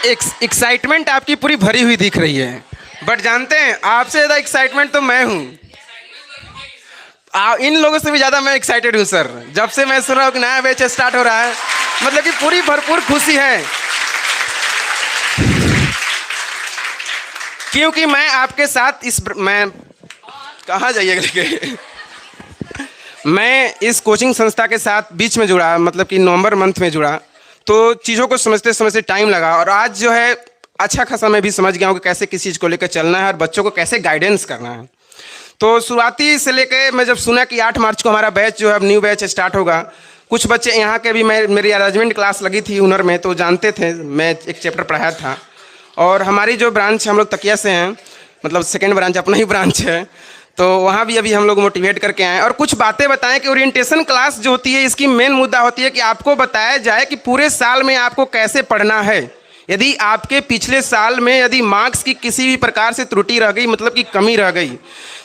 Excitement आपकी पूरी भरी हुई दिख रही है, बट जानते हैं आपसे ज़्यादा एक्साइटमेंट तो मैं हूँ। इन लोगों से भी ज़्यादा मैं एक्साइटेड हूँ सर। जब से मैं सुन रहा हूँ कि नया बैच स्टार्ट हो रहा है, मतलब कि पूरी भरपूर खुशी है, क्योंकि मैं आपके साथ मैं कहाँ जाइएगा लेके मैं इस कोचिंग संस्था के साथ बीच में जुड़ा, मतलब कि नवंबर मंथ में जुड़ा, तो चीज़ों को समझते समझते टाइम लगा, और आज जो है अच्छा खासा मैं भी समझ गया हूँ कि कैसे किस चीज़ को लेकर चलना है और बच्चों को कैसे गाइडेंस करना है। तो शुरुआती से लेकर मैं जब सुना कि 8 मार्च को हमारा बैच जो है अब न्यू बैच स्टार्ट होगा, कुछ बच्चे यहाँ के भी, मेरी अरेंजमेंट क्लास लगी थी हुनर में, तो जानते थे, मैं एक चैप्टर पढ़ाया था। और हमारी जो ब्रांच हम लोग तकिया से हैं, मतलब सेकेंड ब्रांच अपना ही ब्रांच है, तो वहाँ भी अभी हम लोग मोटिवेट करके आए और कुछ बातें बताएं कि ओरिएंटेशन क्लास जो होती है इसकी मेन मुद्दा होती है कि आपको बताया जाए कि पूरे साल में आपको कैसे पढ़ना है। यदि आपके पिछले साल में यदि मार्क्स की किसी भी प्रकार से त्रुटि रह गई, मतलब कि कमी रह गई,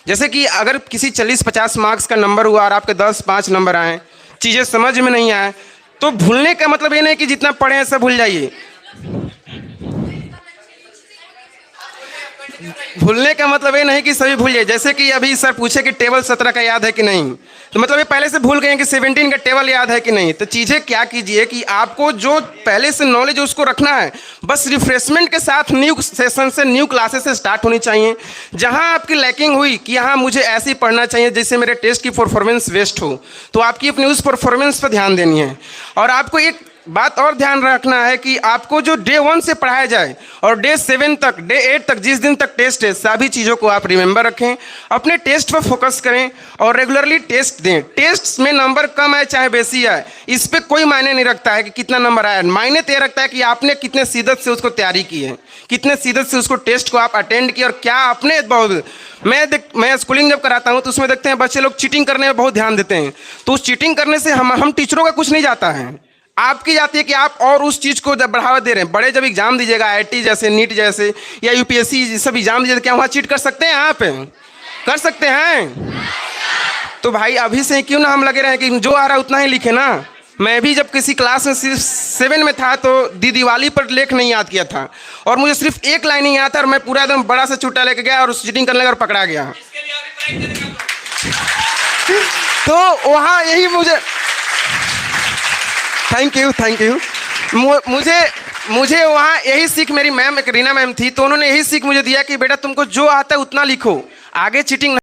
जैसे कि अगर किसी 40-50 मार्क्स का नंबर हुआ और आपके 10-5 नंबर आए, चीज़ें समझ में नहीं आए, तो भूलने का मतलब ये नहीं कि जितना पढ़े हैं सब भूल जाइए। भूलने का मतलब ये नहीं कि सभी भूल जाए। जैसे कि अभी सर पूछे कि टेबल 17 का याद है कि नहीं, तो मतलब ये पहले से भूल गए कि 17 का टेबल याद है कि नहीं। तो चीज़ें क्या कीजिए कि आपको जो पहले से नॉलेज उसको रखना है, बस रिफ्रेशमेंट के साथ न्यू सेशन से, न्यू क्लासेस से स्टार्ट होनी चाहिए। जहां आपकी लैकिंग हुई कि हाँ मुझे ऐसे ही पढ़ना चाहिए जैसे मेरे टेस्ट की परफॉर्मेंस वेस्ट हो, तो आपकी अपनी उस परफॉर्मेंस पर ध्यान देनी है। और आपको एक बात और ध्यान रखना है कि आपको जो डे 1 से पढ़ाया जाए और डे 7 तक, डे 8 तक, जिस दिन तक टेस्ट है, सभी चीज़ों को आप रिमेंबर रखें, अपने टेस्ट पर फोकस करें और रेगुलरली टेस्ट दें। टेस्ट में नंबर कम आए चाहे बेसी आए, इस पर कोई मायने नहीं रखता है कि कितना नंबर आया। मायने तो ये रखता है कि आपने कितने शिद्दत से उसको तैयारी की है, कितने शिद्दत से उसको टेस्ट को आप अटेंड किए, और क्या आपने बहुत मैं स्कूलिंग जब कराता हूँ तो उसमें देखते हैं बच्चे लोग चीटिंग करने में बहुत ध्यान देते हैं। तो उस चीटिंग करने से हम टीचरों का कुछ नहीं जाता है, आपकी जाती है कि आप और उस चीज़ को जब बढ़ावा दे रहे हैं। बड़े जब एग्जाम दीजिएगा, आईआईटी जैसे, नीट जैसे या यूपीएससी सब एग्जाम दीजिए, क्या वहाँ चीट कर सकते हैं? आप कर सकते हैं? तो भाई अभी से क्यों ना हम लगे रहे कि जो आ रहा है उतना ही लिखे ना। मैं भी जब किसी क्लास में सिर्फ 7 में था तो दिवाली पर लेख नहीं याद किया था, और मुझे सिर्फ एक लाइन नहीं आता, और मैं पूरा एकदम बड़ा सा छुट्टा लेके गया और चीटिंग करने लगा और पकड़ा गया। तो वहाँ यही मुझे थैंक यू मुझे वहाँ यही सीख, मेरी मैम एक रीना मैम थी, तो उन्होंने यही सीख मुझे दिया कि बेटा तुमको जो आता है उतना लिखो, आगे चीटिंग